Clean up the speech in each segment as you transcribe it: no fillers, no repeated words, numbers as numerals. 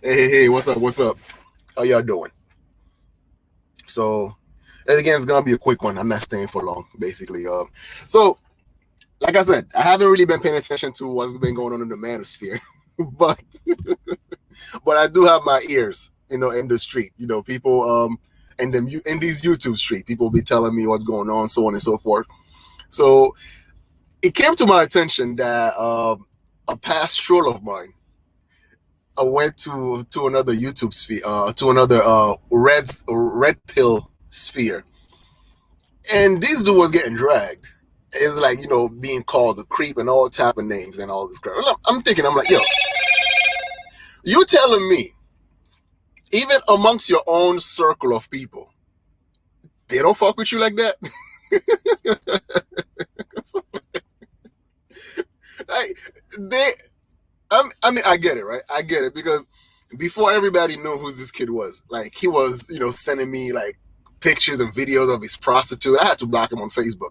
Hey, what's up? What's up? How y'all doing? So, and again, it's gonna be a quick one. I'm not staying for long, basically. So like I said, I haven't really been paying attention to what's been going on in the manosphere, but but I do have my ears, in the street. People, and them in these YouTube street, people be telling me what's going on, so on and so forth. So it came to my attention that a past stroll of mine, I went to another YouTube sphere, to another red pill sphere, and this dude was getting dragged. It's like being called a creep and all type of names and all this crap. And I'm thinking, I'm like, yo, you telling me even amongst your own circle of people, they don't fuck with you like that? Like they, I mean, I get it, right? I get it because before everybody knew who this kid was, like he was, sending me like pictures and videos of his prostitute. I had to block him on Facebook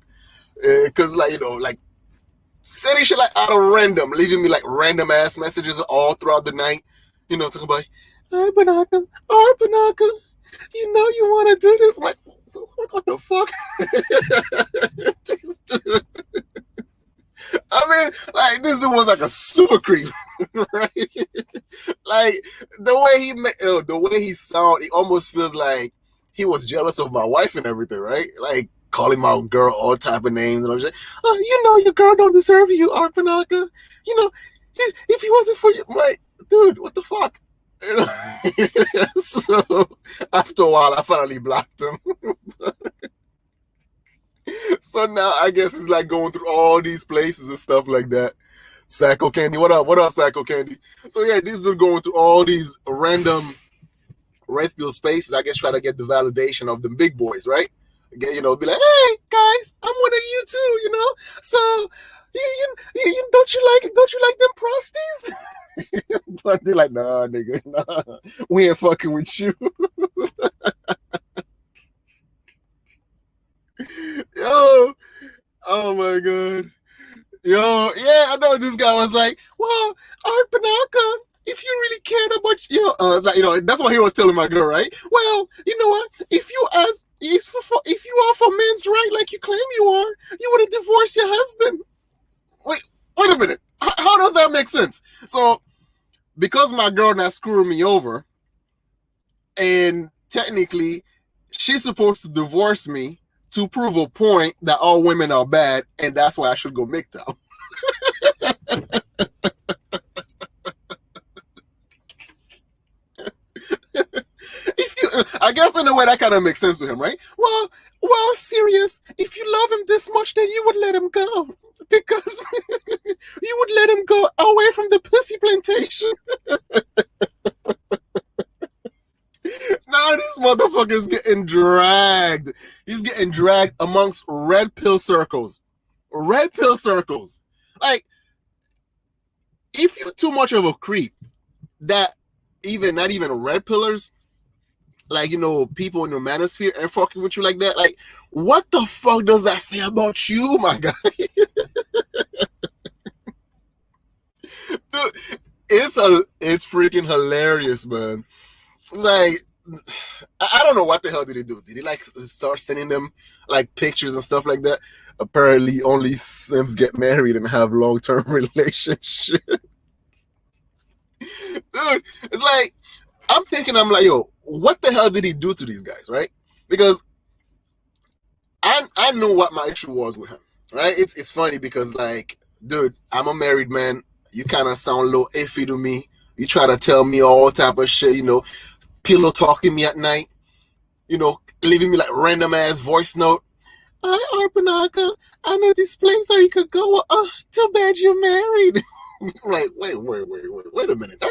because, like, like sending shit like out of random, leaving me like random ass messages all throughout the night. Talking about, Arpanaka, Arpanaka, you want to do this? I'm like, what the fuck? I mean, like this dude was like a super creep, right? Like the way he sound, it almost feels like he was jealous of my wife and everything, right? Like calling my girl all type of names and all that. Oh, your girl don't deserve you, Arpanaka. You know, if he wasn't for you, I'm like, dude, what the fuck? So after a while, I finally blocked him. So now I guess it's like going through all these places and stuff like that. Psycho Candy, what up? What up, Psycho Candy? So yeah, these are going through all these random red pill spaces. I guess try to get the validation of the big boys, right? Get, be like, hey guys, I'm one of you too. So don't you like them prosties? But they're like, nah, nigga, nah, we ain't fucking with you. Yo, oh my god. Yo, yeah, I know this guy was like, well, Art Panaka, if you really cared about, like, that's what he was telling my girl, right? Well, you know what? If you are for men's right, like you claim you are, you would have divorced your husband. Wait a minute. How does that make sense? So, because my girl not screwing me over, and technically, she's supposed to divorce me to prove a point that all women are bad, and that's why I should go MGTOW. I guess in a way that kind of makes sense to him, right? Well, serious. If you love him this much, then you would let him go because you would let him go away from the pussy plantation. Now this motherfucker's getting dragged. He's getting dragged amongst red pill circles. Red pill circles. Like, if you're too much of a creep, that even not even red pillars, like people in the manosphere and fucking with you like that, like what the fuck does that say about you, my guy? Dude, it's freaking hilarious, man. Like, I don't know what the hell did he do. Did he like start sending them like pictures and stuff like that? Apparently only Sims get married and have long-term relationships. Dude, it's like I'm like, yo, what the hell did he do to these guys, right? Because I know what my issue was with him, right? It's funny because, like, dude, I'm a married man. You kind of sound a little iffy to me. You try to tell me all type of shit, pillow talking me at night, leaving me like random ass voice note. Hi, Arpanaka. I know this place where you could go. Too bad you're married. Like, wait a minute.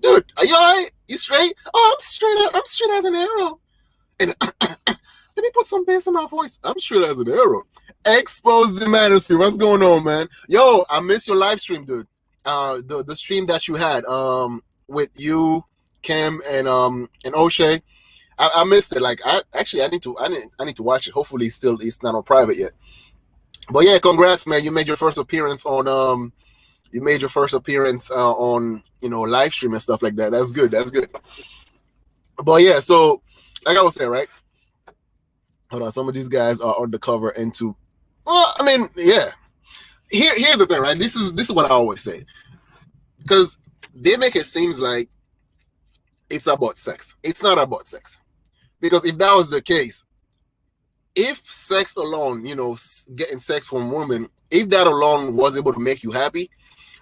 Dude, are you alright? You straight? Oh, I'm straight as an arrow. And let me put some bass in my voice. I'm straight as an arrow. Expose the manosphere. What's going on, man? Yo, I missed your live stream, dude. The stream that you had with you, Kim, and O'Shea. I missed it. Like, I need to watch it. Hopefully it's not on private yet. But yeah, congrats, man. You made your first appearance on You made your first appearance on live stream and stuff like that. That's good. That's good. But yeah, so like I was saying, right? Hold on, some of these guys are undercover into. Well, I mean, yeah. Here's the thing, right? This is what I always say, because they make it seems like it's about sex. It's not about sex, because if that was the case, if sex alone, getting sex from women, if that alone was able to make you happy,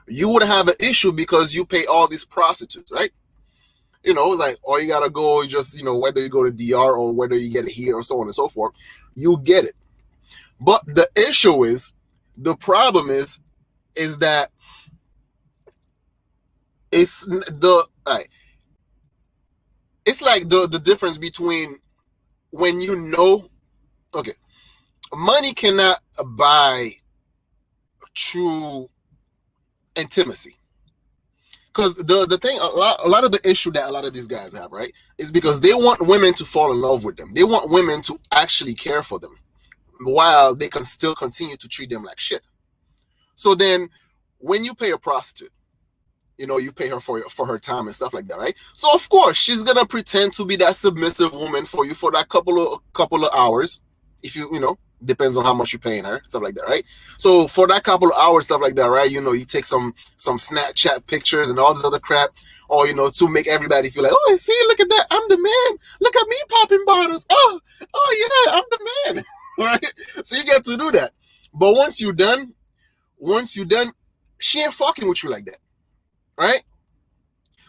you would have an issue because you pay all these prostitutes, right? It's like, all you gotta go, just, whether you go to DR or whether you get it here or so on and so forth, you get it. But the issue is, the problem is that it's it's like the difference between when okay, money cannot buy true intimacy. Because the thing, a lot of the issue that a lot of these guys have, right, is because they want women to fall in love with them. They want women to actually care for them, while they can still continue to treat them like shit. So then, when you pay a prostitute, you pay her for her time and stuff like that, right? So of course she's gonna pretend to be that submissive woman for you for that couple of hours, if depends on how much you're paying her, stuff like that, right? So for that couple of hours, stuff like that, right? You take some Snapchat pictures and all this other crap, or to make everybody feel like, oh, see, look at that, I'm the man. Look at me popping bottles. Oh yeah, I'm the man, right? So you get to do that. But once you're done, she ain't fucking with you like that, right?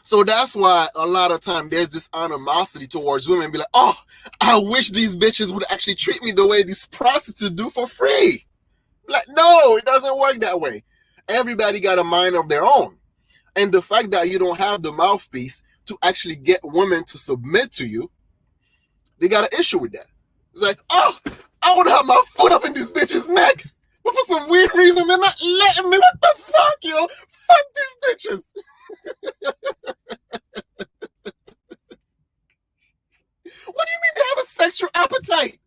So that's why a lot of time there's this animosity towards women. Be like, oh, I wish these bitches would actually treat me the way these prostitutes do for free. Like, no, it doesn't work that way. Everybody got a mind of their own. And the fact that you don't have the mouthpiece to actually get women to submit to you, they got an issue with that. It's like, oh, I want to have my foot up in this bitch's neck, but for some weird reason, they're not letting me. What the fuck, yo? Fuck these bitches. What do you mean they have a sexual appetite?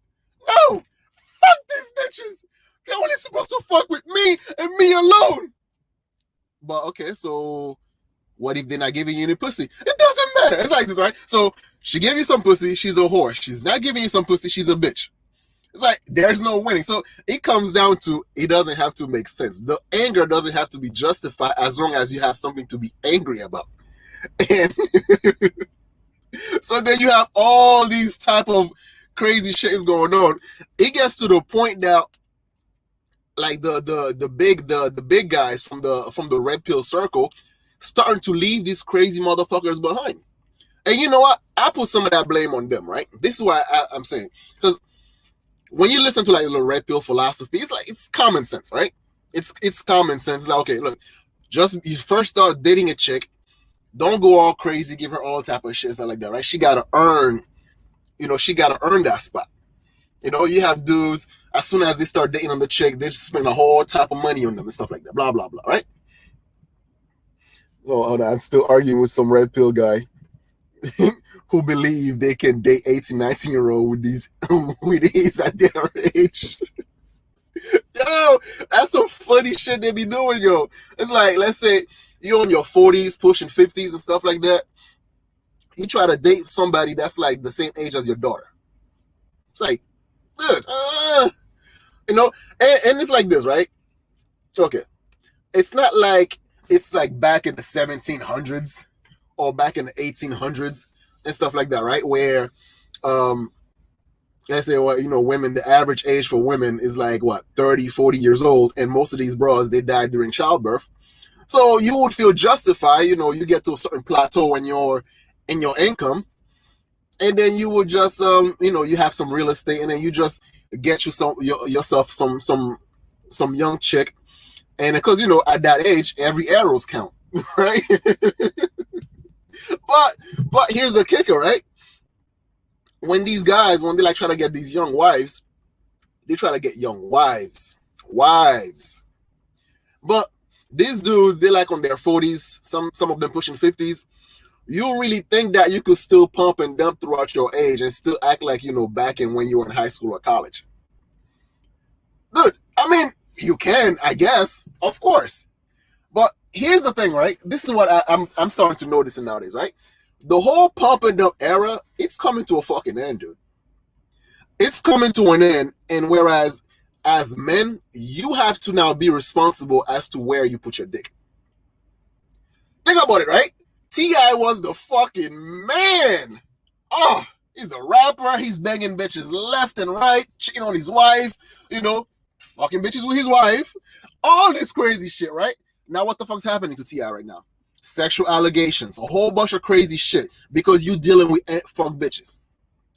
No, fuck these bitches. They're only supposed to fuck with me and me alone. But okay, so what if they're not giving you any pussy? It doesn't matter. It's like this, right? So she gave you some pussy, she's a whore. She's not giving you some pussy, she's a bitch. It's like, there's no winning. So it comes down to, it doesn't have to make sense. The anger doesn't have to be justified as long as you have something to be angry about. And so then you have all these type of crazy shit going on. It gets to the point that, like, the big guys from the red pill circle starting to leave these crazy motherfuckers behind. And you know what? I put some of that blame on them, right? This is why I'm saying, because when you listen to like the red pill philosophy, it's common sense, right? It's common sense. It's like, okay, look, just you first start dating a chick, don't go all crazy, give her all type of shit, stuff like that, right? She gotta earn that spot. You have dudes, as soon as they start dating on the chick, they just spend a whole type of money on them and stuff like that, blah blah blah, right? So hold on, I'm still arguing with some red pill guy who believe they can date 18, 19-year-old with these at their age. Yo, that's some funny shit they be doing, yo. It's like, let's say you're in your 40s, pushing 50s and stuff like that. You try to date somebody that's like the same age as your daughter. It's like, dude, and it's like this, right? Okay. It's not like it's like back in the 1700s or back in the 1800s and stuff like that, right? Where, let's say, women, the average age for women is like, 30, 40 years old. And most of these bras, they died during childbirth. So you would feel justified, you get to a certain plateau in your income. And then you would just, you have some real estate, and then you just get yourself some young chick. And because, at that age, every arrows count, right? But here's the kicker, right? When these guys, when they like try to get these young wives, they try to get young wives. But these dudes, they like on their 40s, some of them pushing 50s. You really think that you could still pump and dump throughout your age and still act like, back in when you were in high school or college? Dude, I mean, you can, I guess, of course. But here's the thing, right? This is what I'm starting to notice nowadays, right? The whole pump and dump era, it's coming to a fucking end, dude. It's coming to an end, and whereas as men, you have to now be responsible as to where you put your dick. Think about it, right? T.I. was the fucking man. Oh, he's a rapper. He's banging bitches left and right, cheating on his wife, fucking bitches with his wife. All this crazy shit, right? Now, what the fuck's happening to T.I. right now? Sexual allegations, a whole bunch of crazy shit because you dealing with fuck bitches.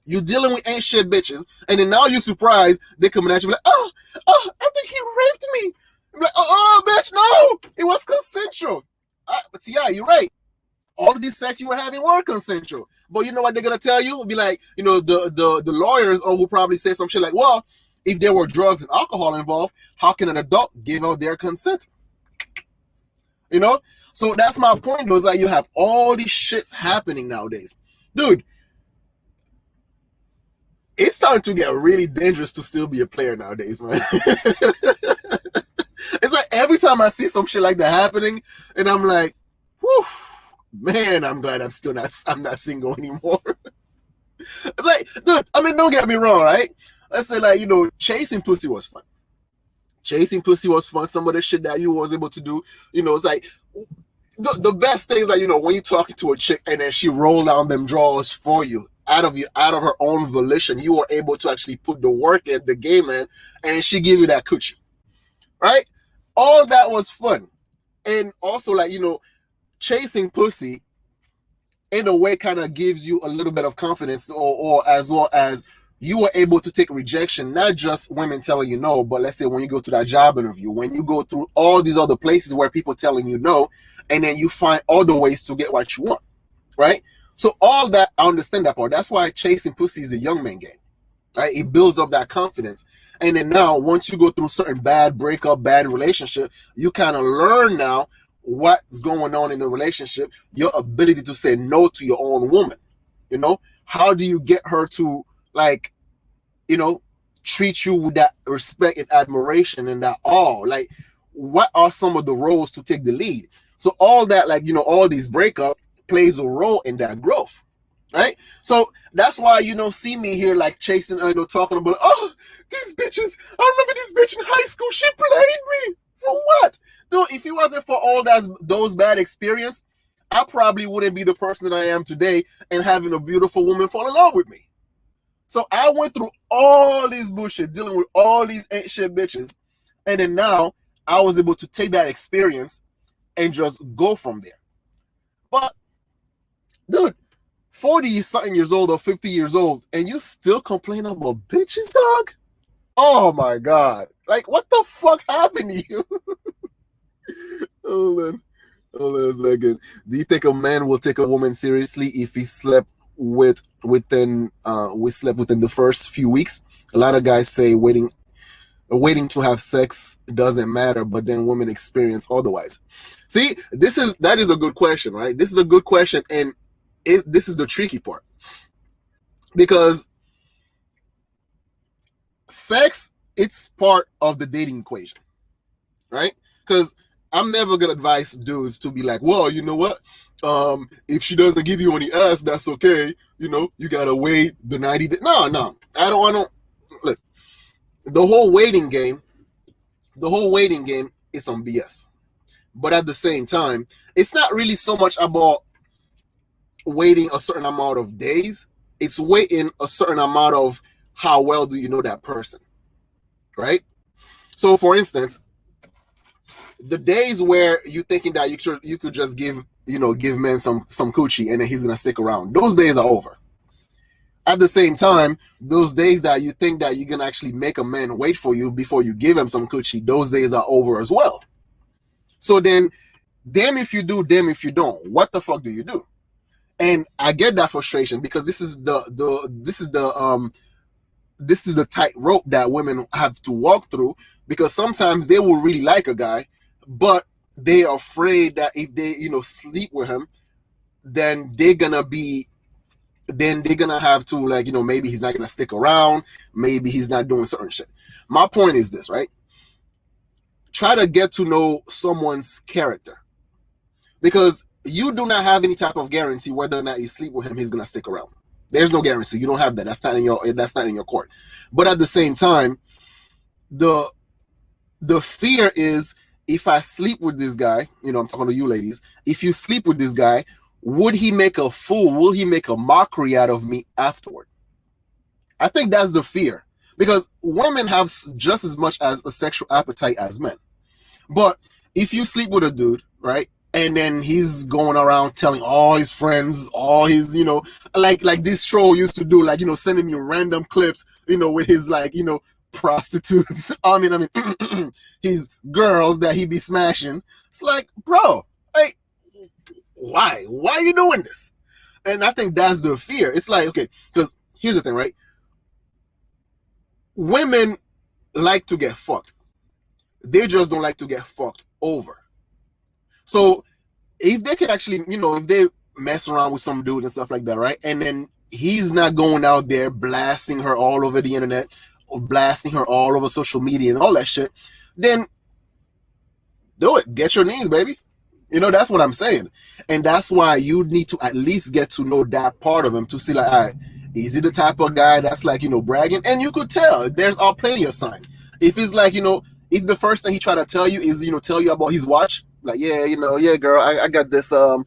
You dealing with ain't shit bitches, and then now you're surprised they coming at you like, oh, I think he raped me. I'm like, bitch, no, it was consensual. But yeah, you're right. All of these sex you were having were consensual. But you know what they're gonna tell you? It'll be like, the lawyers will probably say some shit like, well, if there were drugs and alcohol involved, how can an adult give out their consent? So that's my point, though, is that you have all these shits happening nowadays. Dude, it's starting to get really dangerous to still be a player nowadays, man. It's like every time I see some shit like that happening, and I'm like, whew, man, I'm glad I'm not single anymore. It's like, dude, I mean, don't get me wrong, right? Let's say, like, chasing pussy was fun. Chasing pussy was fun. Some of the shit that you was able to do, it's like the best things that, when you're talking to a chick and then she roll down them drawers for you out of her own volition, you were able to actually put the work in, the game in, and she give you that coochie, right? All that was fun. And also, like, chasing pussy in a way kind of gives you a little bit of confidence, or as well as you were able to take rejection, not just women telling you no, but let's say when you go through that job interview, when you go through all these other places where people telling you no, and then you find other ways to get what you want, right? So all that, I understand that part. That's why chasing pussy is a young man game, right? It builds up that confidence. And then now, once you go through certain bad breakup, bad relationship, you kind of learn now what's going on in the relationship, your ability to say no to your own woman. How do you get her to, like, treat you with that respect and admiration and that awe? Like, what are some of the roles to take the lead? So all that, like, all these breakup plays a role in that growth, right? So that's why see me here like chasing, talking about, these bitches. I remember this bitch in high school. She played me for what, dude? If it wasn't for all those bad experience, I probably wouldn't be the person that I am today and having a beautiful woman fall in love with me. So I went through all these bullshit, dealing with all these ain't shit bitches, and then now I was able to take that experience and just go from there. But dude, 40-something years old or 50 years old, and you still complain about bitches, dog? Oh my God. Like, what the fuck happened to you? Hold on a second. Do you think a man will take a woman seriously if he slept within the first few weeks? A lot of guys say waiting to have sex doesn't matter, but then women experience otherwise. See, that is a good question, right? This is a good question, and this is the tricky part, because sex, it's part of the dating equation, right? Because I'm never gonna advise dudes to be like, well, you know what? If she doesn't give you any ass, that's okay. You gotta wait the 90 days. No, I don't look. The whole waiting game is some BS. But at the same time, it's not really so much about waiting a certain amount of days. It's waiting a certain amount of how well do you know that person, right? So, for instance, the days where you thinking that you could just give men some coochie and then he's gonna stick around, those days are over. At the same time, those days that you think that you can actually make a man wait for you before you give him some coochie, those days are over as well. So then, damn if you do, damn if you don't. What the fuck do you do? And I get that frustration, because this is the tightrope that women have to walk through, because sometimes they will really like a guy, but they are afraid that if they sleep with him, then they're gonna have to, like, maybe he's not gonna stick around, maybe he's not doing certain shit. My point is this, right? try to get to know someone's character, because you do not have any type of guarantee whether or not you sleep with him, he's gonna stick around. There's no guarantee. You don't have that. That's not in your court. But at the same time, the fear is, if I sleep with this guy, I'm talking to you ladies, if you sleep with this guy, would he make a fool? Will he make a mockery out of me afterward? I think that's the fear, because women have just as much as a sexual appetite as men. But if you sleep with a dude, right, and then he's going around telling all his friends, all his, like this troll used to do, like, sending you random clips, with his, like, prostitutes. I mean, his girls that he be smashing. It's like, bro, like, why are you doing this? And I think that's the fear. It's like, okay, because here's the thing, right? Women like to get fucked. They just don't like to get fucked over. So if they could actually, if they mess around with some dude and stuff like that, right? And then he's not going out there blasting her all over the internet, or blasting her all over social media and all that shit, then do it. Get your knees, baby. That's what I'm saying. And that's why you need to at least get to know that part of him to see, like, all right, is he the type of guy that's like, bragging? And you could tell. There's all plenty of sign. If it's like, if the first thing he try to tell you is, tell you about his watch, like, yeah, yeah, girl, I got this, a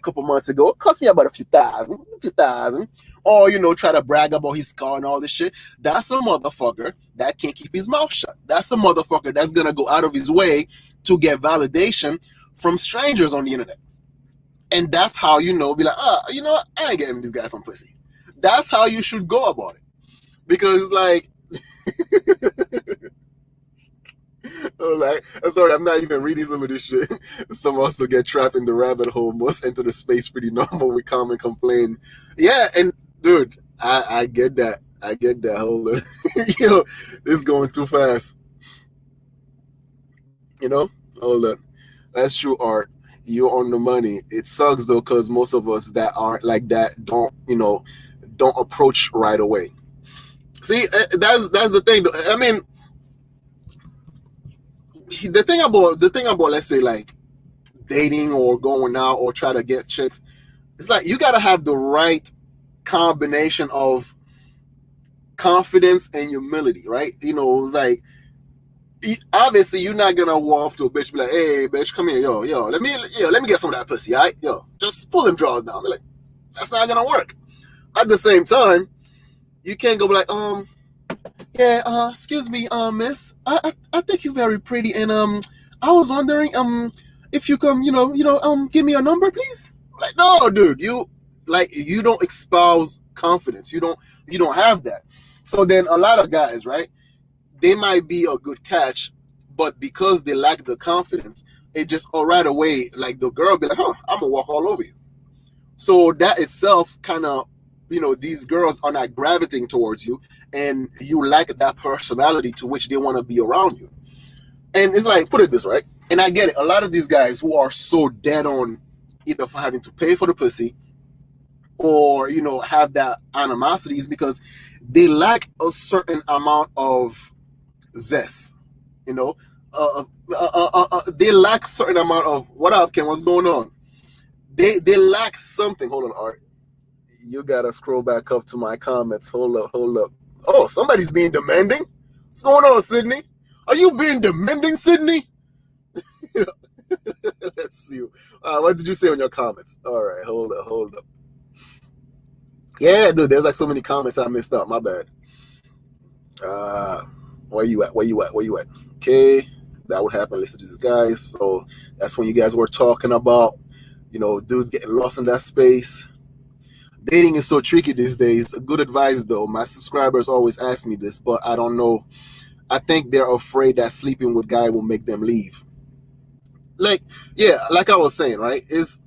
couple months ago. It cost me about a few thousand. Or, try to brag about his car and all this shit. That's a motherfucker that can't keep his mouth shut. That's a motherfucker that's going to go out of his way to get validation from strangers on the internet. And that's how, be like, I ain't getting this guy some pussy. That's how you should go about it. Because, like, I'm sorry, I'm not even reading some of this shit. Some of us will get trapped in the rabbit hole. Most enter the space pretty normal. We come and complain. Yeah, and dude, I get that. Hold on. This is going too fast. Hold on. That's true, Art. You're on the money. It sucks though, because most of us that aren't like that don't approach right away. See, that's the thing. I mean, the thing about let's say like dating or going out or try to get chicks, it's like you gotta have the right combination of confidence and humility, right? It's like, obviously you're not gonna walk up to a bitch and be like, hey bitch, come here, yo, let me get some of that pussy, all right? Yo, just pull them drawers down. Be like, that's not gonna work. At the same time, you can't go be like, yeah, excuse me, miss, I think you're very pretty, and I was wondering if you come, give me a number, please. Like, no, dude, you don't espouse confidence. You don't have that. So then a lot of guys, right, they might be a good catch, but because they lack the confidence, it just right away, like the girl be like, I'm gonna walk all over you. So that itself kind of, these girls are not gravitating towards you, and you lack that personality to which they want to be around you. And it's like, put it this, right? And I get it. A lot of these guys who are so dead on either for having to pay for the pussy or, have that animosity is because they lack a certain amount of zest, they lack certain amount of, what up, Ken? What's going on? They lack something. Hold on, Art. You gotta scroll back up to my comments. Hold up. Oh, somebody's being demanding. What's going on, Sydney? Are you being demanding, Sydney? Let's see. What did you say on your comments? All right, hold up. Yeah, dude, there's like so many comments I missed out. My bad. Where you at? Okay, that would happen. Listen to this, guys. So that's when you guys were talking about, dudes getting lost in that space. Dating is so tricky these days. Good advice, though. My subscribers always ask me this, but I don't know. I think they're afraid that sleeping with guy will make them leave. Like, yeah, like I was saying, right? Is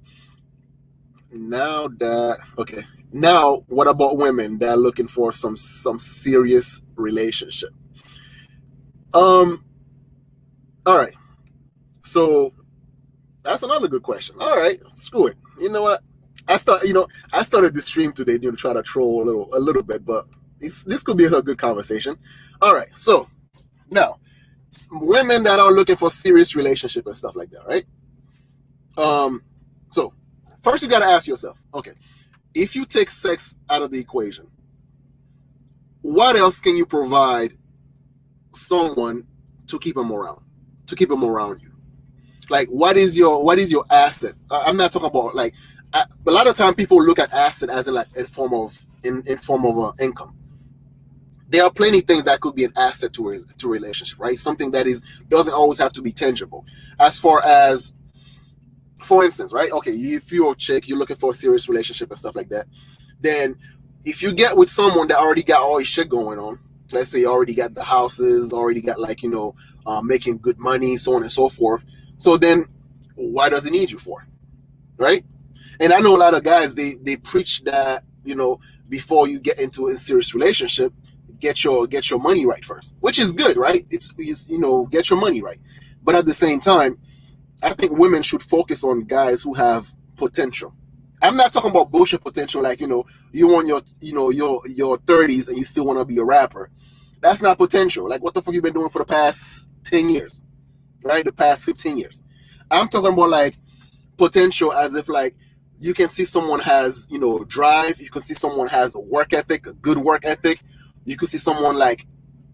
now that okay? Now, what about women that are looking for some serious relationship? All right. So that's another good question. All right, screw it. You know what? I started this stream today to try to troll a little bit, but this could be a good conversation. All right, so now women that are looking for serious relationship and stuff like that, right? So first you got to ask yourself, okay, if you take sex out of the equation, what else can you provide someone to keep them around, you? Like, what is your asset? I'm not talking about like a lot of time people look at asset as in form of income. There are plenty of things that could be an asset to a relationship, right? Something that is doesn't always have to be tangible. As far as, for instance, right? Okay, if you're a chick, you're looking for a serious relationship and stuff like that, then if you get with someone that already got all his shit going on, let's say you already got the houses, already got like, making good money, so on and so forth. So then why does he need you for? Right? And I know a lot of guys, they preach that, before you get into a serious relationship, get your money right first, which is good, right? It's get your money right. But at the same time, I think women should focus on guys who have potential. I'm not talking about bullshit potential, like, you want your 30s and you still want to be a rapper. That's not potential. Like, what the fuck you been doing for the past 10 years, right? The past 15 years. I'm talking about like potential as if like you can see someone has, drive. You can see someone has a work ethic, a good work ethic. You can see someone like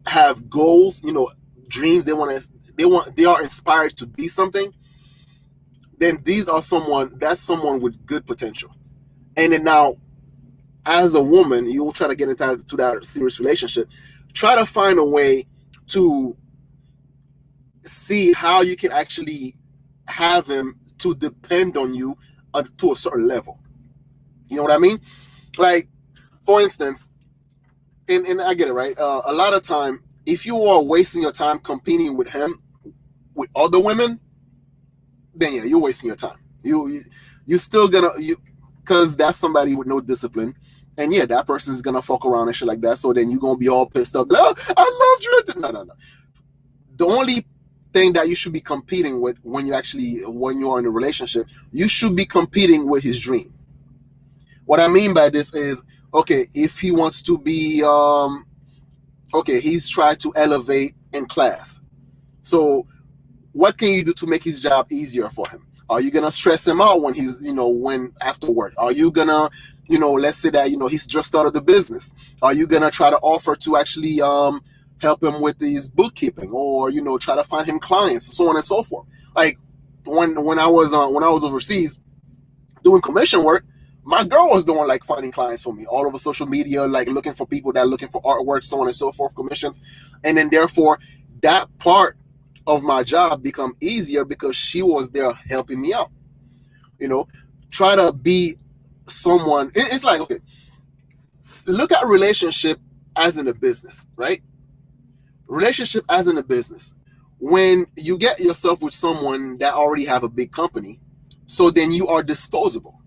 have goals, dreams. They are inspired to be something. Then that's someone with good potential. And then now, as a woman, you will try to get into that serious relationship. Try to find a way to see how you can actually have him to depend on you to a certain level. You know what I mean? Like, for instance, and I get it, right? A lot of time, if you are wasting your time competing with him with other women, then yeah, you're wasting your time. You're still gonna because that's somebody with no discipline, and yeah, that person's gonna fuck around and shit like that. So then you're gonna be all pissed up. Oh, I loved you. No, no, no. The only thing that you should be competing with when you are in a relationship, you should be competing with his dream. What I mean by this is, okay, if he wants to be, okay, he's tried to elevate in class. So what can you do to make his job easier for him? Are you gonna stress him out when he's, when after work? Are you gonna, let's say that, he's just started the business. Are you gonna try to offer to actually help him with his bookkeeping, or try to find him clients, so on and so forth? Like when I was overseas doing commission work, my girl was the one like finding clients for me all over social media, like looking for people that are looking for artwork, so on and so forth, commissions. And then therefore that part of my job become easier because she was there helping me out. Try to be someone. It's like, okay, look at relationship as in a business, right? Relationship as in a business. When you get yourself with someone that already have a big company, so then you are disposable,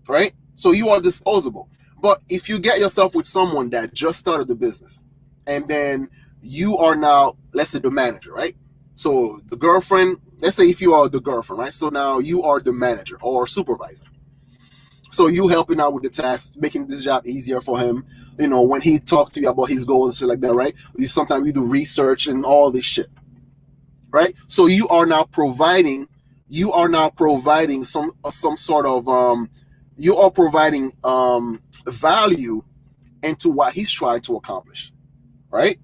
right? So you are disposable. But if you get yourself with someone that just started the business, and then you are now, let's say, the manager, right? So the girlfriend, let's say if you are the girlfriend, right? So now you are the manager or supervisor. So you helping out with the tasks, making this job easier for him. When he talked to you about his goals and shit like that, right? Sometimes you do research and all this shit, right? So you are now providing some sort of you are providing value into what he's trying to accomplish, right?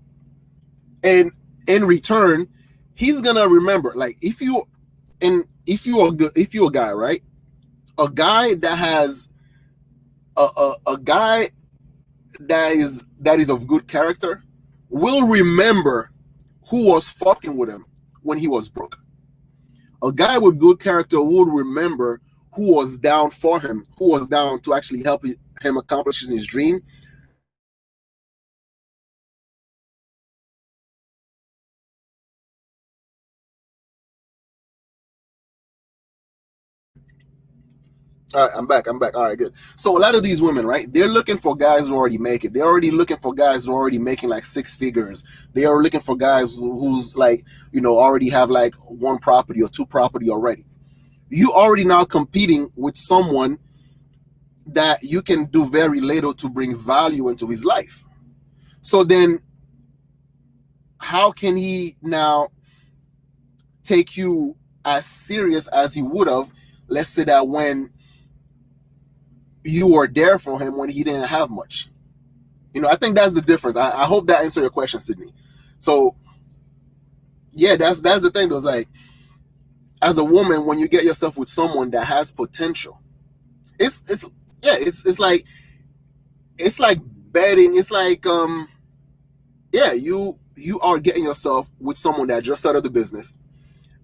And in return, he's gonna remember, like, if you're a guy, right? A guy that has a guy that is of good character will remember who was fucking with him when he was broke. A guy with good character would remember who was down for him, who was down to actually help him accomplish his dream. All right, I'm back. All right, good. So a lot of these women, right? They're looking for guys who already make it. They're already looking for guys who are already making like six figures. They are looking for guys who's like, already have like one property or two property already. You already now competing with someone that you can do very little to bring value into his life. So then how can he now take you as serious as he would have, let's say that when you were there for him when he didn't have much? I think that's the difference. I hope that answered your question, Sydney. So yeah, that's the thing though. It's like, as a woman, when you get yourself with someone that has potential, it's yeah, it's like betting. It's like yeah, you are getting yourself with someone that just started the business,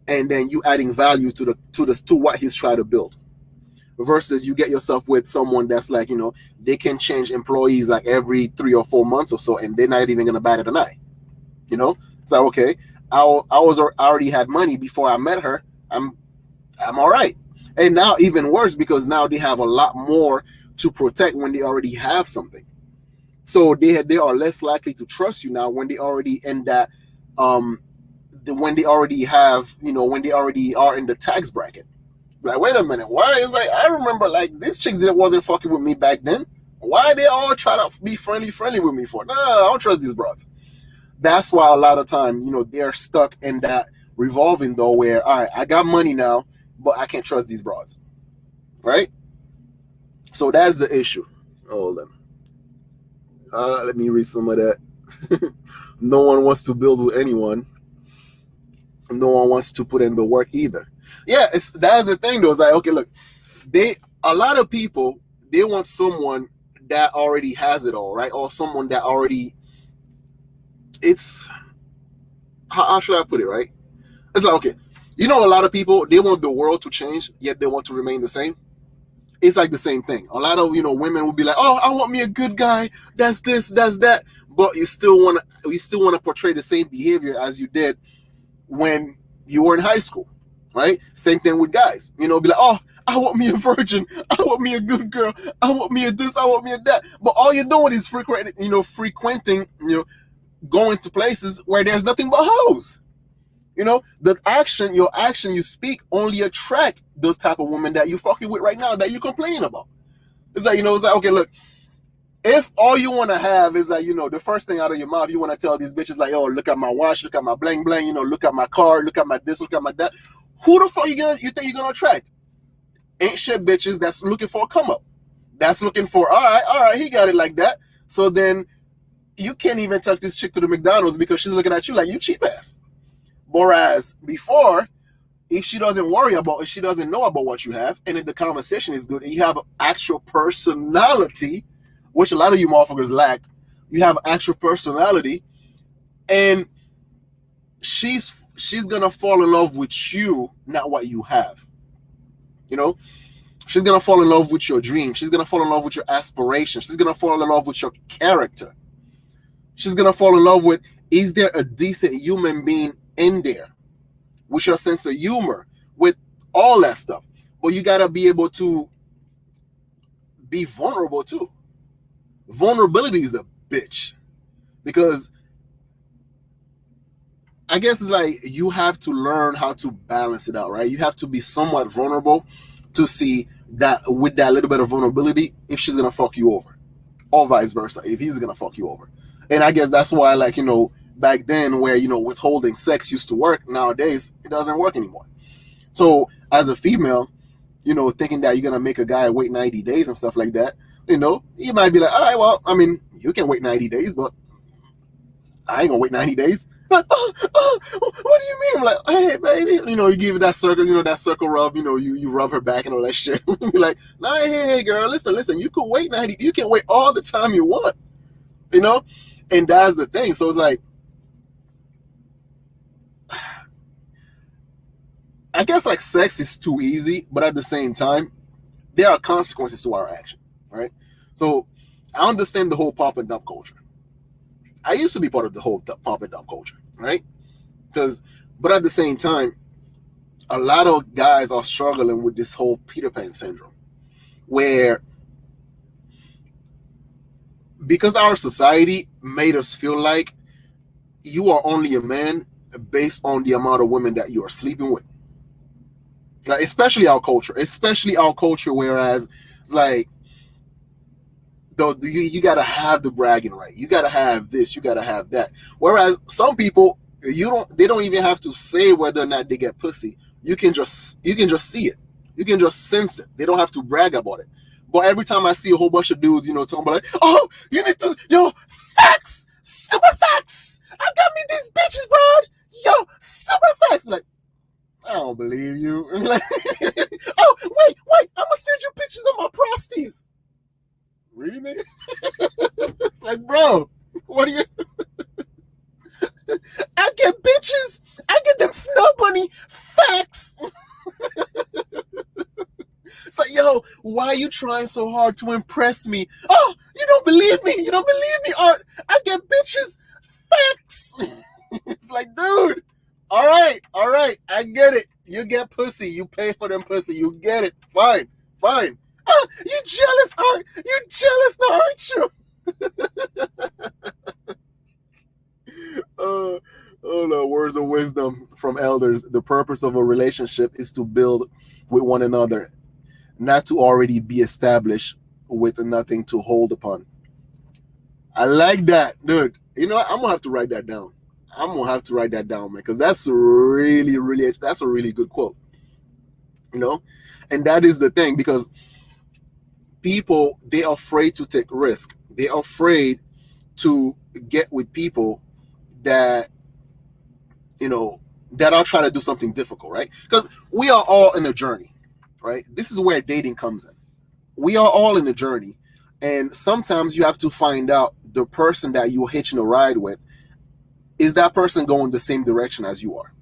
and then you adding value to what he's trying to build. Versus you get yourself with someone that's like, they can change employees like every 3 or 4 months or so, and they're not even gonna bat at an eye. It's like, okay, I already had money before I met her. I'm all right. And now even worse, because now they have a lot more to protect when they already have something. So they are less likely to trust you now when they already in that when they already have, when they already are in the tax bracket. Like, wait a minute, why? It's like, I remember like these chicks that wasn't fucking with me back then. Why they all try to be friendly with me for? Nah, I don't trust these broads. That's why a lot of time, they're stuck in that revolving door where, all right, I got money now, but I can't trust these broads, right? So that's the issue. Hold on. Let me read some of that. No one wants to build with anyone. No one wants to put in the work either. Yeah, that's the thing though. It's like, okay, look, a lot of people, they want someone that already has it all, right? Or someone that already, it's, how should I put it, right? It's like, okay, a lot of people, they want the world to change, yet they want to remain the same. It's like the same thing. A lot of, women will be like, oh, I want me a good guy. That's this, that's that. But you still want to portray the same behavior as you did when you were in high school, right? Same thing with guys. Be like, oh, I want me a virgin. I want me a good girl. I want me a this. I want me a that. But all you're doing is frequenting, going to places where there's nothing but hoes. Your action you speak only attract those type of women that you fucking with right now that you're complaining about. It's like, it's like, okay, look, if all you want to have is like, the first thing out of your mouth, you want to tell these bitches like, oh, look at my watch, look at my bling bling, look at my car, look at my this, look at my that. Who the fuck you think you're gonna attract? Ain't shit bitches that's looking for a come up. That's looking for, all right, he got it like that. So then you can't even tuck this chick to the McDonald's because she's looking at you like you cheap ass. Whereas before, if she doesn't know about what you have, and if the conversation is good, and you have an actual personality, which a lot of you motherfuckers lacked, you have actual personality, and she's gonna fall in love with you, not what you have. She's gonna fall in love with your dreams. She's gonna fall in love with your aspirations. She's gonna fall in love with your character. She's gonna fall in love with, is there a decent human being in there, with your sense of humor, with all that stuff. But you gotta be able to be vulnerable too. Vulnerability is a bitch, because I guess it's like you have to learn how to balance it out, right? You have to be somewhat vulnerable to see that with that little bit of vulnerability, if she's gonna fuck you over, or vice versa, if he's gonna fuck you over. And I guess that's why, like, back then where, withholding sex used to work, nowadays it doesn't work anymore. So as a female, thinking that you're going to make a guy wait 90 days and stuff like that, you might be like, all right, well, I mean, you can wait 90 days, but I ain't going to wait 90 days. Like, what do you mean? I'm like, hey, baby, you give it that circle rub, you rub her back and all that shit. You're like, nah, hey, girl, listen, you can wait all the time you want, and that's the thing. So it's like, I guess like sex is too easy, but at the same time, there are consequences to our action, right? So I understand the whole pop and dump culture. I used to be part of the whole pop and dump culture, right? But at the same time, a lot of guys are struggling with this whole Peter Pan syndrome, where because our society made us feel like you are only a man based on the amount of women that you are sleeping with. Right? Especially our culture, whereas it's like though you gotta have the bragging right. You gotta have this. You gotta have that. Whereas some people, they don't even have to say whether or not they get pussy. You can just see it. You can just sense it. They don't have to brag about it. But every time I see a whole bunch of dudes, talking about like, oh, you need to, facts, super facts. I got me these bitches, bro. Yo, super facts. I'm like, I don't believe you. I'm like, oh, wait, I'm gonna send you pictures of my prosties. Really? It's like, bro, what are you? I get bitches. I get them snow bunny facts. It's like, yo, why are you trying so hard to impress me? Oh, you don't believe me. You don't believe me, Art. I get bitches facts. It's like, dude, all right. I get it. You get pussy. You pay for them pussy. You get it. Fine. Oh, you jealous, Art. You jealous, no, aren't you? Oh no, words of wisdom from elders. The purpose of a relationship is to build with one another, not to already be established with nothing to hold upon. I like that, dude. You know what? I'm gonna have to write that down. Man, because that's that's a really good quote. And that is the thing, because people, they're afraid to take risk. They're afraid to get with people that that are trying to do something difficult, right? Because we are all in a journey, right? This is where dating comes in. We are all in the journey, and sometimes you have to find out the person that you're hitching a ride with, is that person going the same direction as you are?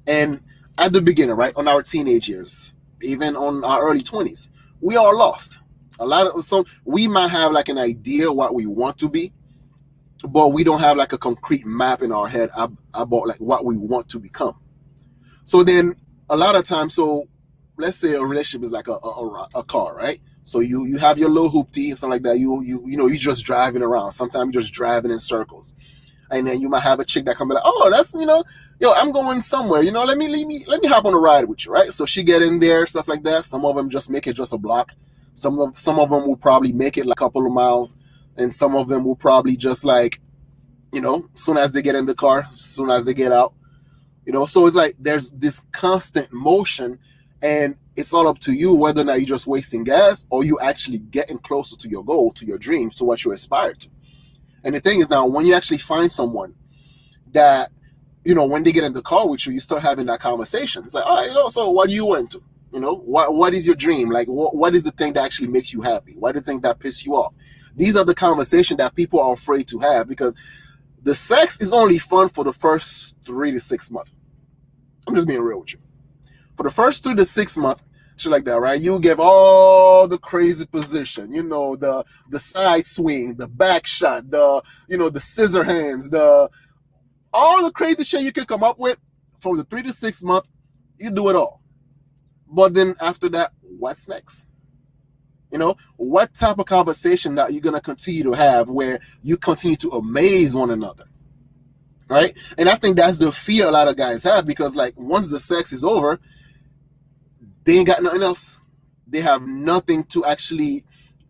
And at the beginning, right, on our teenage years, even on our early 20s, we are lost. So we might have like an idea what we want to be, but we don't have like a concrete map in our head about like what we want to become. So then a lot of times, so let's say a relationship is like a car, right? So you have your little hoopty and stuff like that. You're just driving around. Sometimes you're just driving in circles. And then you might have a chick that come be like, oh, that's, yo, I'm going somewhere. Let me hop on a ride with you, right? So she get in there, stuff like that. Some of them just make it just a block. Some of them will probably make it like a couple of miles. And some of them will probably just like, soon as they get in the car, soon as they get out, so it's like there's this constant motion, and it's all up to you whether or not you're just wasting gas or you actually getting closer to your goal, to your dreams, to what you aspire to. And the thing is, now when you actually find someone that, when they get in the car with you, you start having that conversation. It's like, oh, so what do you into? What is your dream? Like, what is the thing that actually makes you happy? What is the thing that pisses you off? These are the conversations that people are afraid to have, because the sex is only fun for the first 3 to 6 months. I'm just being real with you. For the first 3 to 6 months, shit like that, right? You give all the crazy position, the side swing, the back shot, the scissor hands, all the crazy shit you can come up with. For the 3 to 6 months, you do it all. But then after that, what's next? What type of conversation that you're gonna continue to have where you continue to amaze one another, right? And I think that's the fear a lot of guys have, because like once the sex is over, they ain't got nothing else. They have nothing to actually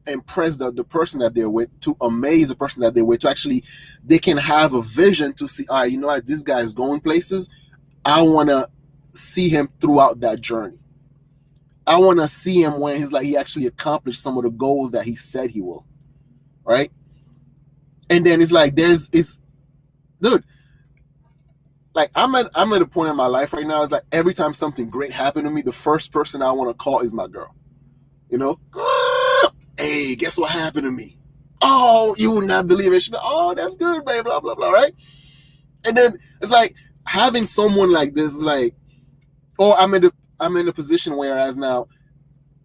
impress the person that they're with, to amaze the person that they're with, to actually, they can have a vision to see, all right, you know what, this guy is going places. I want to see him throughout that journey. I want to see him when he's like, he actually accomplished some of the goals that he said he will, right? And then it's like, dude, like I'm at a point in my life right now. It's like every time something great happened to me, the first person I want to call is my girl. Hey, guess what happened to me? Oh, you would not believe it. She'd be, oh, that's good, babe, blah, blah, blah, right? And then it's like having someone like this is like, oh, I'm in a position whereas now,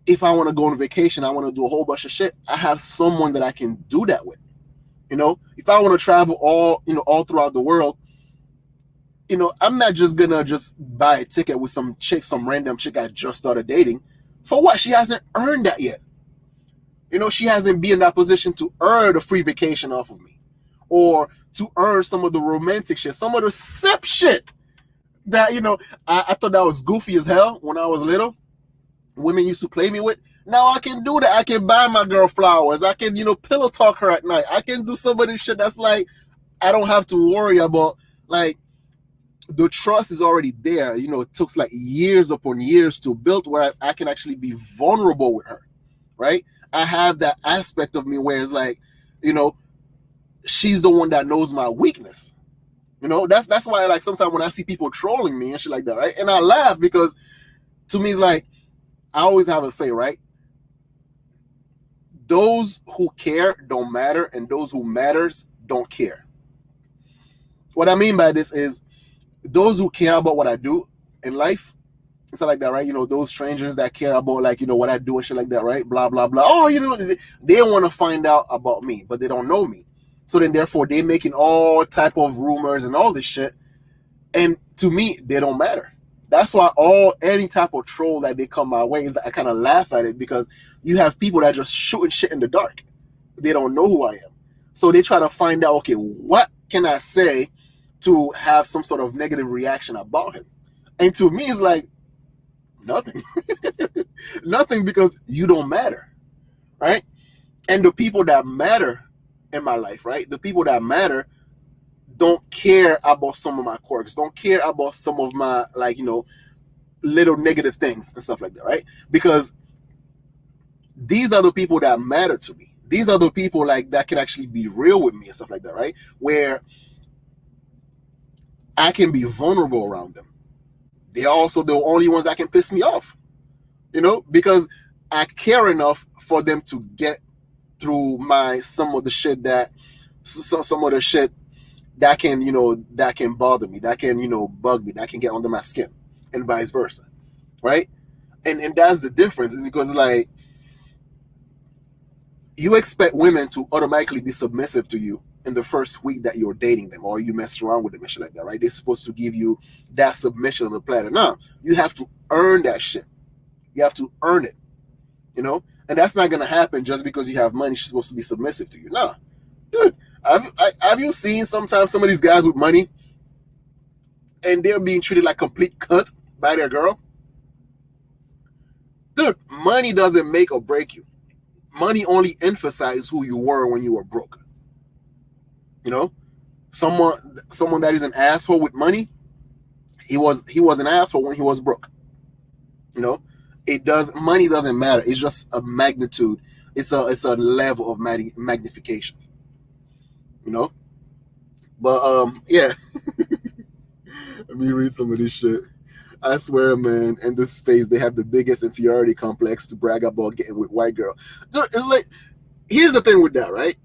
if I want to go on vacation, I want to do a whole bunch of shit, I have someone that I can do that with. If I want to travel all throughout the world, I'm not just gonna just buy a ticket with some random chick I just started dating. For what? She hasn't earned that yet. She hasn't been in that position to earn a free vacation off of me, or to earn some of the romantic shit, some of the sip shit that, I thought that was goofy as hell when I was little. women used to play me with. Now I can do that. I can buy my girl flowers. I can, pillow talk her at night. I can do some of this shit that's like, I don't have to worry about, like, the trust is already there. It took like years upon years to build, whereas I can actually be vulnerable with her, right? I have that aspect of me where it's like, she's the one that knows my weakness. That's why, like, sometimes when I see people trolling me and shit like that, right? And I laugh because to me it's like, I always have a say, right? Those who care don't matter, and those who matters don't care. What I mean by this is, those who care about what I do in life, stuff like that, right? Those strangers that care about, like, what I do and shit like that, right? Blah, blah, blah. Oh, they want to find out about me, but they don't know me. So then, therefore, they're making all type of rumors and all this shit. And to me, they don't matter. That's why any type of troll that they come my way, is I kind of laugh at it, because you have people that just shooting shit in the dark. They don't know who I am. So they try to find out, okay, what can I say to have some sort of negative reaction about him? And to me, it's like, nothing. Nothing, because you don't matter, right? And the people that matter in my life, right? The people that matter don't care about some of my quirks, don't care about some of my, like, little negative things and stuff like that, right? Because these are the people that matter to me. These are the people, like, that can actually be real with me and stuff like that, right? Where I can be vulnerable around them. They're also the only ones that can piss me off, because I care enough for them to get through some of the shit that that can bother me, that can, bug me, that can get under my skin, and vice versa, right? And that's the difference, is because, like, you expect women to automatically be submissive to you in the first week that you're dating them, or you mess around with them and shit like that, right? They're supposed to give you that submission on the platter. No, you have to earn that shit. You have to earn it, and that's not gonna happen just because you have money. She's supposed to be submissive to you. No, dude. Have you seen sometimes some of these guys with money, and they're being treated like complete cunt by their girl? Dude, money doesn't make or break you. Money only emphasizes who you were when you were broke. Someone that is an asshole with money, he was an asshole when he was broke. Money doesn't matter. It's just a magnitude. It's a level of magnifications. But yeah. Let me read some of this shit. I swear, man, in this space, they have the biggest inferiority complex to brag about getting with white girl. Dude, it's like, here's the thing with that, right?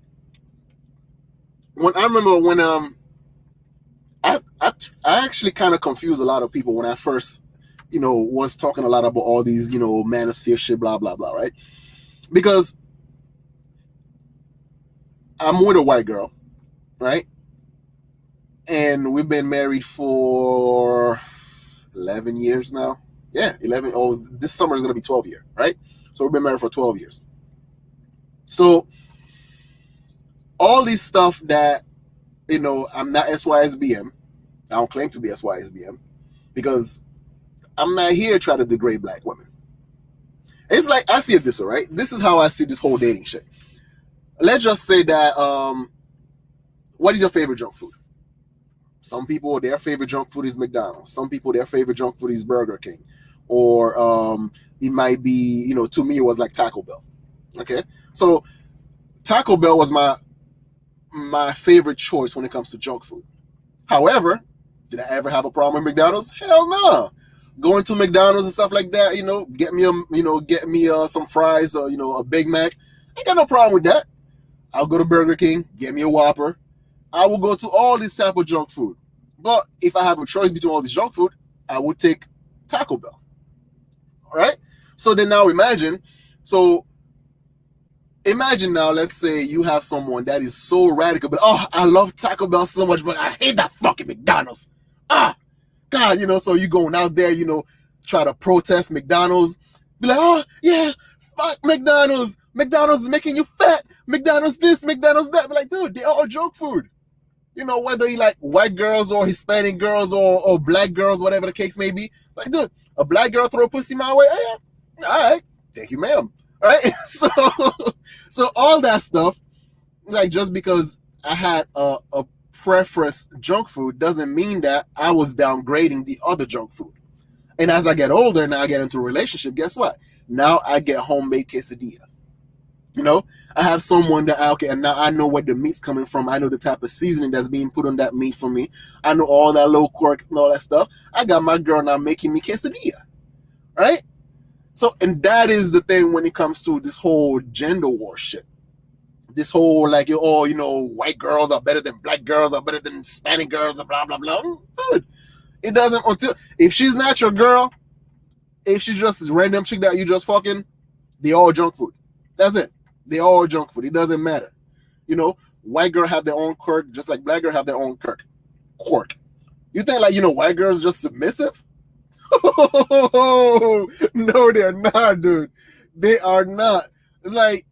I remember when I actually kind of confused a lot of people when I first, was talking a lot about all these, manosphere shit, blah, blah, blah, right? Because I'm with a white girl, right? And we've been married for 11 years now. Yeah, 11. Oh, this summer is going to be 12 years, right? So we've been married for 12 years. So all this stuff that, I'm not SYSBM. I don't claim to be SYSBM, because I'm not here to try to degrade black women. It's like, I see it this way, right? This is how I see this whole dating shit. Let's just say that, what is your favorite junk food? Some people, their favorite junk food is McDonald's. Some people, their favorite junk food is Burger King. Or it might be, to me, it was like Taco Bell. Okay? So Taco Bell was my favorite choice when it comes to junk food. However, did I ever have a problem with McDonald's? Hell no. Going to McDonald's and stuff like that, get me some fries, a Big Mac. Ain't got no problem with that. I'll go to Burger King, get me a Whopper. I will go to all this type of junk food. But if I have a choice between all this junk food, I would take Taco Bell. All right? So then now imagine now, let's say you have someone that is so radical, but I love Taco Bell so much, but I hate that fucking McDonald's. God, so you going out there, try to protest McDonald's, be like, oh yeah, fuck McDonald's. McDonald's is making you fat. McDonald's this, McDonald's that. Be like, dude, they are junk food. Whether you like white girls or Hispanic girls or black girls, whatever the case may be. Like, dude, a black girl throw a pussy my way, All right, thank you, ma'am. All right, so all that stuff, like just because I had a preference junk food doesn't mean that I was downgrading the other junk food. And as I get older, now I get into a relationship. Guess what? Now I get homemade quesadilla. You know, I have someone that okay, and now I know where the meat's coming from. I know the type of seasoning that's being put on that meat for me. I know all that little quirks and all that stuff. I got my girl now making me quesadilla, right? So, and that is the thing when it comes to this whole gender war shit. This whole like, oh, white girls are better than black girls, are better than Hispanic girls, blah blah blah. Dude, it doesn't until if she's not your girl, if she's just a random chick that you just fucking, they all junk food. That's it. They all junk food. It doesn't matter. White girl have their own quirk, just like black girl have their own quirk. You think like white girls just submissive? No, they're not, dude. They are not. It's like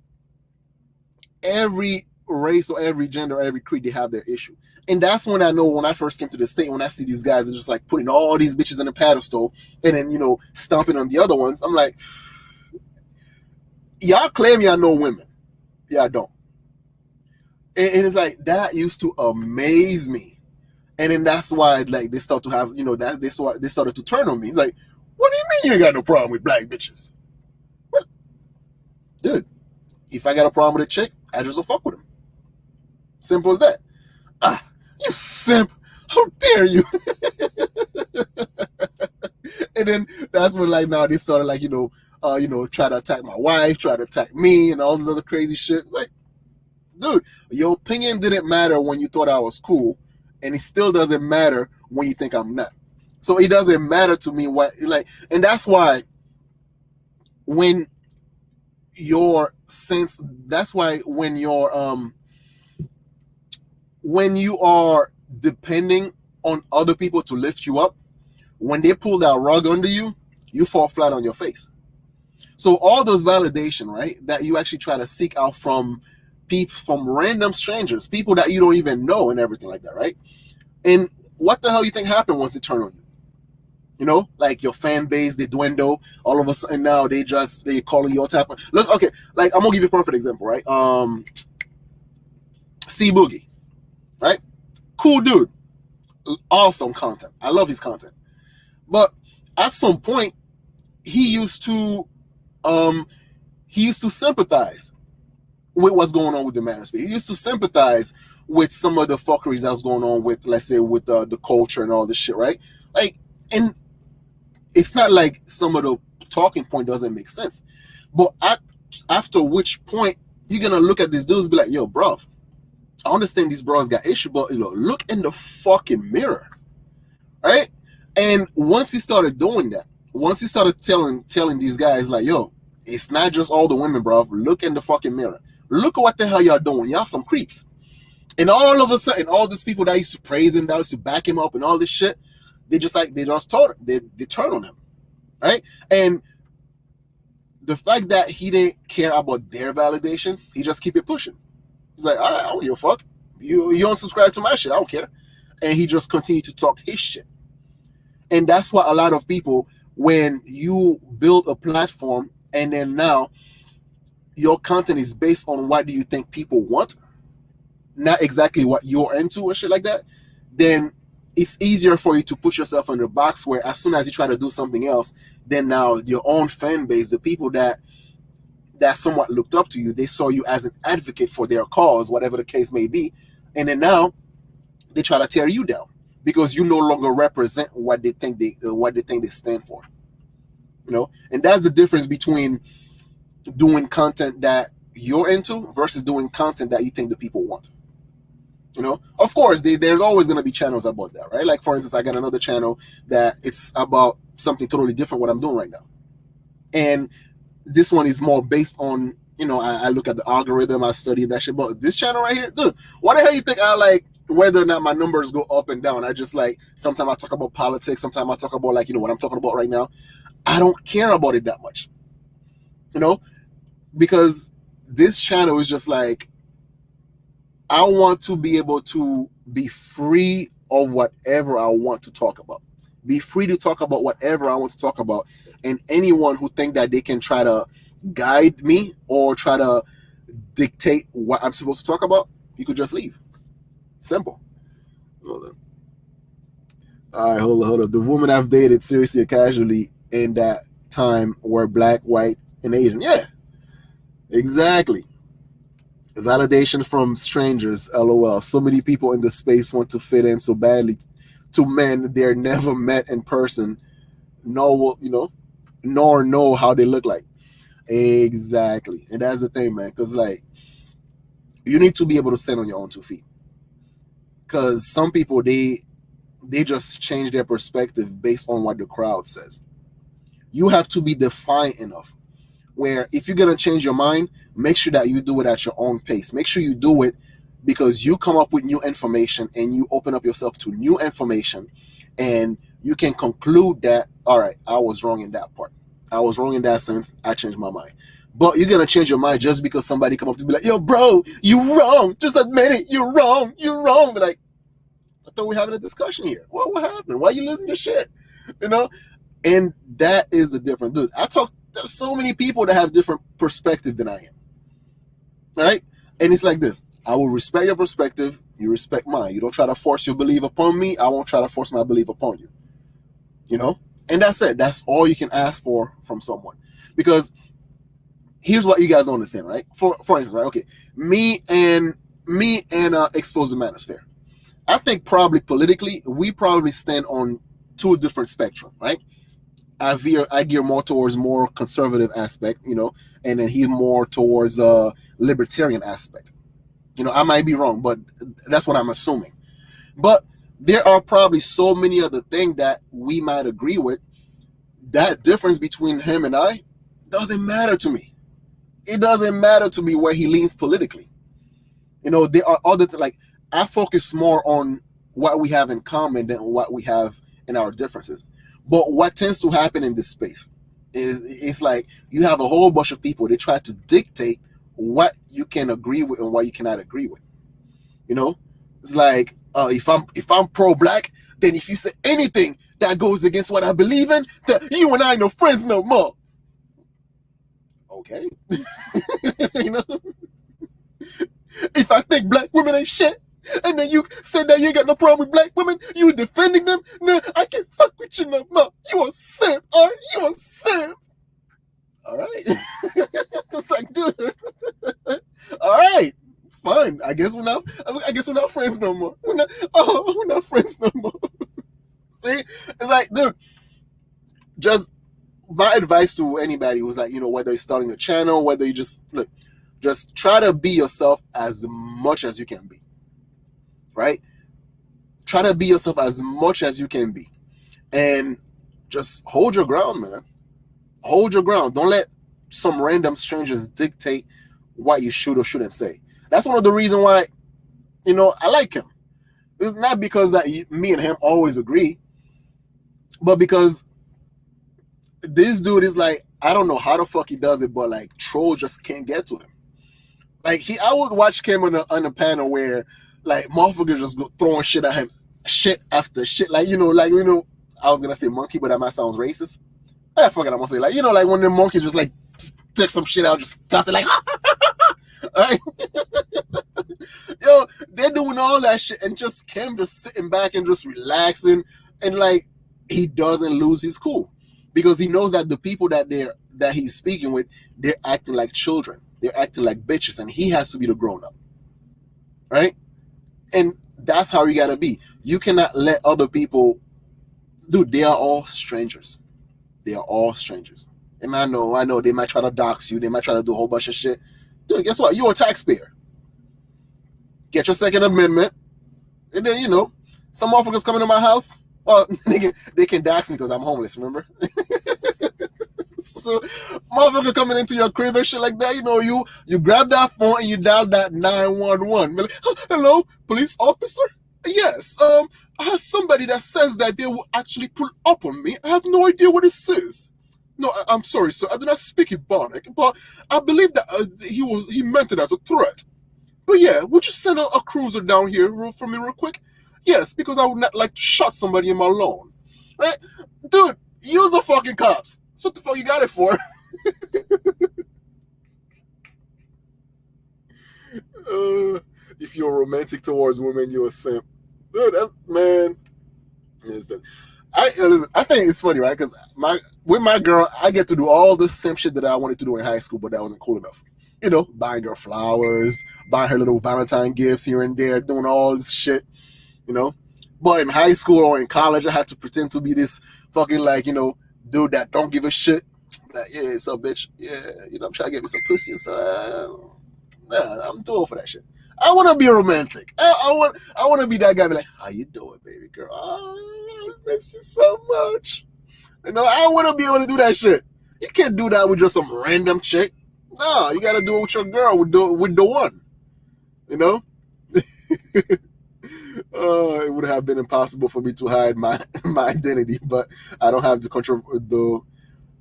every race or every gender or every creed, they have their issue. And that's when I know when I first came to the state, when I see these guys, they're just like putting all these bitches in a pedestal and then, stomping on the other ones. I'm like, y'all claim y'all know women. Y'all don't. And it's like, that used to amaze me. And then that's why like they start to have, that they started to turn on me. It's like, what do you mean you ain't got no problem with black bitches? What? Dude, if I got a problem with a chick, I just don't fuck with him. Simple as that. You simp. How dare you? And then that's when like now they started like, try to attack my wife, try to attack me and all this other crazy shit. It's like, dude, your opinion didn't matter when you thought I was cool, and it still doesn't matter when you think I'm not. So it doesn't matter to me what like, and that's why when your sense, that's why when you are depending on other people to lift you up, when they pull that rug under you, you fall flat on your face. So all those validation, right, that you actually try to seek out from people, from random strangers, people that you don't even know and everything like that, right? And what the hell you think happened once they turn on you? Like your fan base, they dwindle. All of a sudden now they calling you all type of look. Okay, like I'm gonna give you a perfect example, right? C Boogie, right? Cool dude, awesome content. I love his content, but at some point he used to sympathize with what's going on with the manosphere. He used to sympathize with some of the fuckeries that was going on with, let's say, with the culture and all this shit, right? Like, and it's not like some of the talking point doesn't make sense, but after which point you're gonna look at these dudes and be like, yo, bro, I understand these bros got issue, but look in the fucking mirror, right? And once he started doing that, once he started telling these guys like, yo, it's not just all the women, bro. Look in the fucking mirror. Look at what the hell y'all doing. Y'all some creeps. And all of a sudden, all these people that used to praise him, that used to back him up and all this shit, they just turn on him, right? And the fact that he didn't care about their validation, he just keep it pushing. He's like, I don't give a fuck. You don't subscribe to my shit, I don't care. And he just continued to talk his shit. And that's why a lot of people, when you build a platform and then now your content is based on what do you think people want, not exactly what you're into and shit like that, then it's easier for you to put yourself in a box where as soon as you try to do something else, then now your own fan base, the people that somewhat looked up to you, they saw you as an advocate for their cause, whatever the case may be, and then now they try to tear you down because you no longer represent what they think they stand for. And that's the difference between doing content that you're into versus doing content that you think the people want. Of course, there's always going to be channels about that, right? Like, for instance, I got another channel that it's about something totally different what I'm doing right now. And this one is more based on, I look at the algorithm, I study that shit. But this channel right here, dude, what the hell you think I like whether or not my numbers go up and down? I just like, sometimes I talk about politics, sometimes I talk about like, what I'm talking about right now. I don't care about it that much, because this channel is just like, I want to be able to be free of whatever I want to talk about. be free to talk about whatever I want to talk about. And anyone who think that they can try to guide me or try to dictate what I'm supposed to talk about, you could just leave. Simple. Hold on. All right, hold up. The women I've dated, seriously or casually, in that time were black, white, and Asian. Yeah, exactly. Validation from strangers, lol. So many people in the space want to fit in so badly to men they're never met in person, nor nor know how they look like. Exactly. And that's the thing, man, because like you need to be able to stand on your own 2 feet. Because some people they just change their perspective based on what the crowd says. You have to be defiant enough where if you're going to change your mind, make sure that you do it at your own pace. Make sure you do it because you come up with new information and you open up yourself to new information, and you can conclude that, all right, I was wrong in that part. I was wrong in that sense. I changed my mind. But you're going to change your mind just because somebody come up to be like, yo, bro, you wrong. Just admit it. You're wrong. You're wrong. But like, I thought we were having a discussion here. What happened? Why are you losing your shit? You know? And that is the difference. Dude, there's so many people that have different perspective than I am. All right? And it's like this. I will respect your perspective. You respect mine. You don't try to force your belief upon me. I won't try to force my belief upon you. You know? And that's it. That's all you can ask for from someone. Because here's what you guys don't understand, right? For instance, right? Okay. Me and Expose the Manosphere. I think probably politically, we probably stand on two different spectrum, right? I gear more towards more conservative aspect, and then he's more towards libertarian aspect. I might be wrong, but that's what I'm assuming. But there are probably so many other things that we might agree with. That difference between him and I doesn't matter to me. It doesn't matter to me where he leans politically. There are other like I focus more on what we have in common than what we have in our differences. But what tends to happen in this space is it's like you have a whole bunch of people. They try to dictate what you can agree with and what you cannot agree with. It's like if I'm pro-black, then if you say anything that goes against what I believe in, then you and I ain't no friends no more. Okay, if I think black women ain't shit, and then you said that you ain't got no problem with black women, you defending them, no, I can't fuck with you no more. You a simp, or you a simp. All right. It's like, dude. All right, fine. I guess we're not friends no more. We're not friends no more. See, it's like, dude, just my advice to anybody who's like, whether you're starting a channel, whether you just try to be yourself as much as you can be. Right? Try to be yourself as much as you can be. And just hold your ground, man. Hold your ground. Don't let some random strangers dictate what you should or shouldn't say. That's one of the reasons why, I like him. It's not because that me and him always agree, but because this dude is like, I don't know how the fuck he does it, but like trolls just can't get to him. Like I would watch him on a panel where like motherfuckers just go throwing shit at him, shit after shit. Like I was gonna say monkey, but that might sound racist. Fuck it, I'm gonna say like when the monkeys just like take some shit out, just toss it like, all right. Yo, they're doing all that shit, and just Kim just sitting back and just relaxing, and like he doesn't lose his cool because he knows that the people that he's speaking with, they're acting like children, they're acting like bitches, and he has to be the grown up, right? And that's how you gotta be. You cannot let other people, dude. They are all strangers. They are all strangers. And I know they might try to dox you. They might try to do a whole bunch of shit. Dude, guess what? You're a taxpayer. Get your Second Amendment. And then, some motherfuckers coming to my house. Well, they can dox me because I'm homeless, remember? So, motherfucker coming into your crib and shit like that, you grab that phone and you dial that 911. Like, hello, police officer? Yes, I have somebody that says that they will actually pull up on me. I have no idea what this is. No, I'm sorry, sir. I do not speak Ebonic, but I believe that he meant it as a threat. But yeah, would you send a cruiser down here for me real quick? Yes, because I would not like to shot somebody in my lawn. right? Dude, use the fucking cops. That's what the fuck you got it for. If you're romantic towards women, you're a simp. Dude, man. Listen, I think it's funny, right? Because with my girl, I get to do all the simp shit that I wanted to do in high school, but that wasn't cool enough. You know, buying her flowers, buying her little Valentine gifts here and there, doing all this shit, you know. But in high school or in college, I had to pretend to be this fucking like, dude that don't give a shit. Like, yeah, what's up, bitch? Yeah, I'm trying to get me some pussy and stuff. Nah, I'm too old for that shit. I want to be romantic. I want to be that guy. Be like, how you doing, baby girl? Oh, I miss you so much. I want to be able to do that shit. You can't do that with just some random chick. No, you got to do it with your girl, with the one. You know. It would have been impossible for me to hide my identity, but I don't have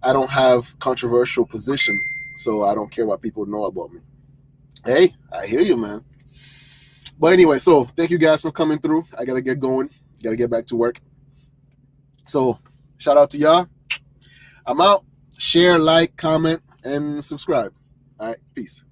I don't have controversial position, so I don't care what people know about me. Hey, I hear you, man. But anyway, so thank you guys for coming through. I gotta get going. Gotta get back to work. So shout out to y'all. I'm out. Share, like, comment, and subscribe. All right, peace.